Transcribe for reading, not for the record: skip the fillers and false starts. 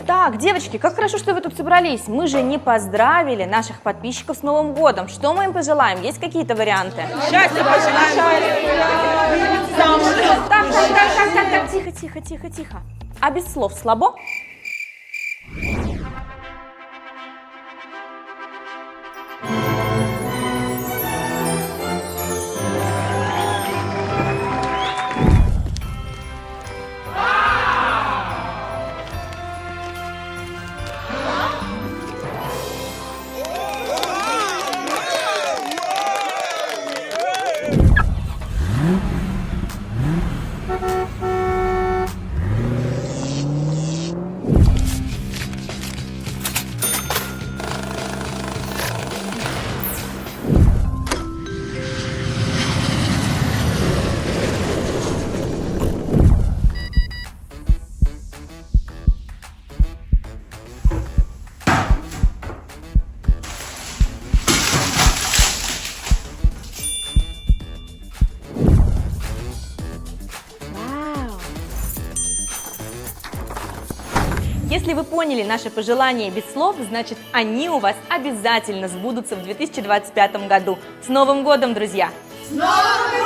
Так, девочки, как хорошо, что вы тут собрались. Мы же не поздравили наших подписчиков с Новым годом. Что мы им пожелаем? Есть какие-то варианты? Счастья пожелаем. Так, тихо. А без слов слабо? Если вы поняли наши пожелания без слов, значит, они у вас обязательно сбудутся в 2025 году. С Новым годом, друзья! С Новым